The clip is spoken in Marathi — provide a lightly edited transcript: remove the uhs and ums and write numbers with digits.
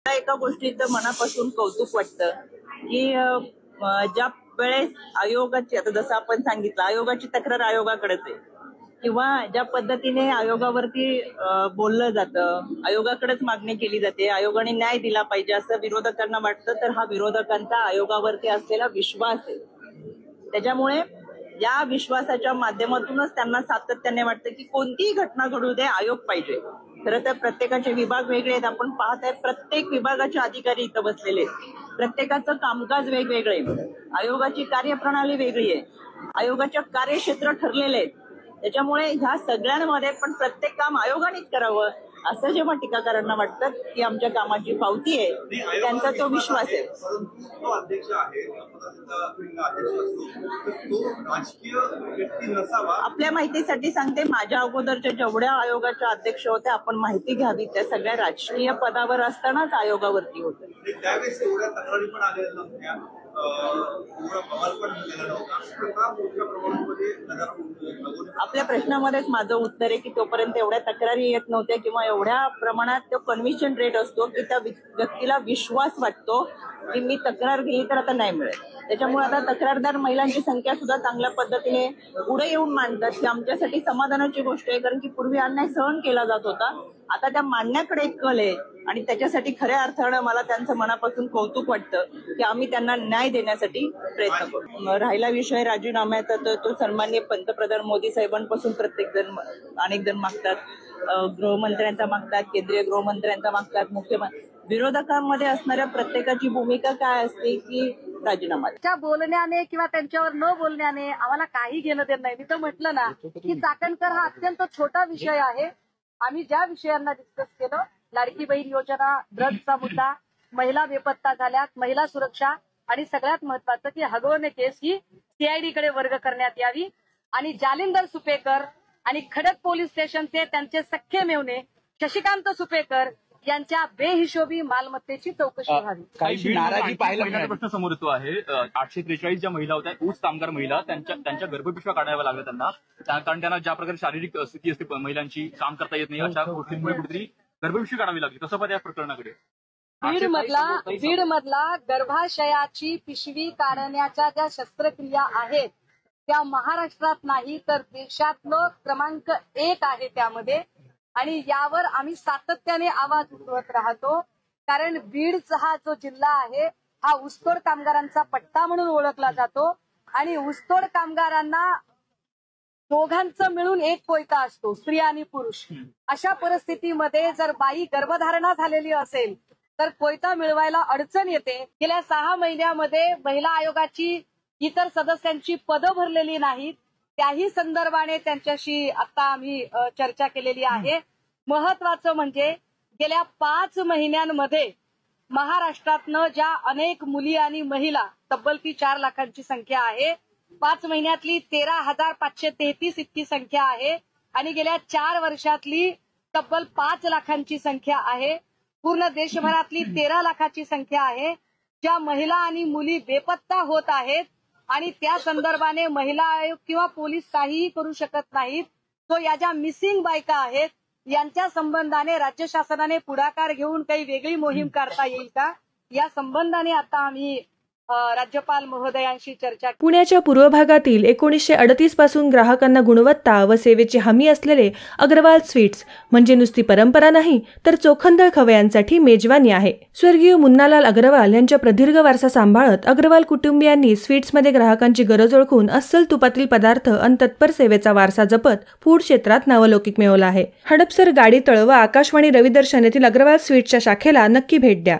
मला एका गोष्टीचं मनापासून कौतुक वाटतं की ज्या वेळेस आयोगाची, आता जसं आपण सांगितलं, आयोगाची तक्रार आयोगाकडेच आहे किंवा ज्या पद्धतीने आयोगावरती बोललं जातं, आयोगाकडेच मागणी केली जाते, आयोगाने न्याय दिला पाहिजे असं विरोधकांना वाटतं, तर हा विरोधकांचा आयोगावरती असलेला विश्वास आहे। त्याच्यामुळे या विश्वासाच्या माध्यमातूनच त्यांना सातत्याने वाटतं की कोणतीही घटना घडू दे, आयोग पाहिजे। खरं तर प्रत्येकाचे विभाग वेगळे आहेत, आपण पाहत आहे प्रत्येक विभागाचे अधिकारी इथं बसलेले आहेत, प्रत्येकाचं कामकाज वेगवेगळे आहे, आयोगाची कार्यप्रणाली वेगळी आहे, आयोगाच्या कार्यक्षेत्र ठरलेले आहेत। त्याच्यामुळे ह्या सगळ्यांमध्ये पण प्रत्येक काम आयोगानेच करावं असं जेव्हा टीकाकारांना वाटतं की आमच्या कामाची पावती आहे, त्यांचा तो विश्वास आहे। आपल्या माहितीसाठी सांगते, माझ्या अगोदरच्या जेवढ्या आयोगाच्या अध्यक्ष होत्या, आपण माहिती घ्यावी, त्या सगळ्या राजकीय पदावर असतानाच आयोगावरती होत्या। आपल्या प्रश्नामध्येच माझं उत्तर आहे की तोपर्यंत एवढ्या तक्रारी येत नव्हत्या किंवा एवढ्या प्रमाणात तो कन्व्हिक्शन रेट असतो की त्या व्यक्तीला विश्वास वाटतो की मी तक्रार केली तर आता नाही मिळेल। त्याच्यामुळे आता तक्रारदार महिलांची संख्या सुद्धा चांगल्या पद्धतीने पुढे येऊन मांडतात की आमच्यासाठी समाधानाची गोष्ट आहे, कारण की पूर्वी अन्याय सहन केला जात होता, आता त्या मांडण्याकडे एक कल आहे आणि त्याच्यासाठी खऱ्या अर्थानं मला त्यांचं मनापासून कौतुक वाटतं की आम्ही त्यांना न्याय देण्यासाठी प्रयत्न करू। राहिला विषय राजीनाम्याचा, तर तो सन्माननीय पंतप्रधान मोदी साहेबांपासून प्रत्येक जण, अनेक जण मागतात, गृहमंत्र्यांचा मागतात, केंद्रीय गृहमंत्र्यांचा मागतात, मुख्यमंत्री, विरोधकांमध्ये असणाऱ्या प्रत्येकाची भूमिका काय असते की राजीनामा। त्या बोलण्याने किंवा त्यांच्यावर न बोलण्याने आम्हाला काही घेणं देणं नाही। मी तर म्हटलं ना की चाकणकर हा अत्यंत छोटा विषय आहे। आम्ही ज्या विषयांना डिस्कस केलं, लाडकी बहीण योजना, ड्रग्सचा मुद्दा, महिला बेपत्ता झाल्यात, महिला सुरक्षा आणि सगळ्यात महत्वाचं की हगवणे केस ही सीआयडी कडे वर्ग करण्यात यावी आणि जालिंदर सुपेकर आणि खडक पोलीस स्टेशनचे त्यांचे सख्खे मेवणे शशिकांत सुपेकर यांच्या बेहिशोबी मालमत्तेची चौकशी व्हावी। काही नाराजी पाहायला प्रश्न समोर येतो आहे। 843 ज्या महिला होत्या, ऊस कामगार महिला, त्यांच्या गर्भपिशव्या काढाव्या लागल्या त्यांना, कारण त्यांना ज्या प्रकारे शारीरिक स्थिती असते महिलांची, काम करता येत नाही, अशा गोष्टींमुळे कुठेतरी गर्भपिशवी काढावी लागली। कसं पाहिजे या प्रकरणाकडे? बीड मधला गर्भाशयाची पिशवी काढण्याच्या ज्या शस्त्रक्रिया आहेत त्या महाराष्ट्रात नाही तर देशातलं क्रमांक 1 आहे त्यामध्ये, आणि यावर आम्ही सातत्याने आवाज उठवत राहतो, कारण बीडचा हा जो जिल्हा आहे हा ऊसतोड कामगारांचा पट्टा म्हणून ओळखला जातो आणि ऊसतोड कामगारांना दोघांचं मिळून एक कोयता असतो, स्त्री आणि पुरुष। अशा परिस्थितीमध्ये जर बाई गर्भधारणा झालेली असेल तर कोयता मिळवायला अडचण येते। गेल्या 6 महिन्यामध्ये महिला आयोगाची इतर सदस्यांची पदं भरलेली नाहीत, त्याही संदर्भाने त्यांच्याशी आता आम्ही चर्चा केलेली आहे। महत्वाचं म्हणजे गेल्या 5 महिन्यांमध्ये महाराष्ट्रातनं ज्या अनेक मुली आणि महिला, तब्बल ती 4 लाखांची संख्या आहे, 5 महिन्यातली 13,533 इतकी संख्या आहे आणि गेल्या 4 वर्षातली तब्बल 5 लाखांची संख्या आहे। पूर्ण देशभरातली 13 लाखाची संख्या आहे ज्या महिला आणि मुली बेपत्ता होत आहेत आणि त्या संदर्भाने महिला आयोग किंवा पोलीस काहीही करू शकत नाहीत। तो या ज्या मिसिंग बायका आहेत यांच्या संबंधाने राज्य शासनाने पुढाकार घेऊन काही वेगळी मोहीम काढता येईल का, या संबंधाने आता आम्ही राज्यपाल महोदयांशी चर्चा। पुण्याच्या पूर्व भागातील 1938 पासून ग्राहकांना गुणवत्ता व सेवेची हमी असलेले अग्रवाल स्वीट्स म्हणजे नुसती परंपरा नाही तर चोखंदळ खवयांसाठी मेजवानी आहे। स्वर्गीय मुन्नालाल अग्रवाल यांच्या प्रदीर्घ वारसा सांभाळत अग्रवाल कुटुंबियांनी स्वीट्समध्ये ग्राहकांची गरज ओळखून अस्सल तुपातील पदार्थ आणि तत्पर सेवेचा वारसा जपत फूड क्षेत्रात नावलौकिक मिळवला आहे। हडपसर, गाडीतळ व आकाशवाणी रविदर्शन येथील अग्रवाल स्वीट्सच्या शाखेला नक्की भेट द्या।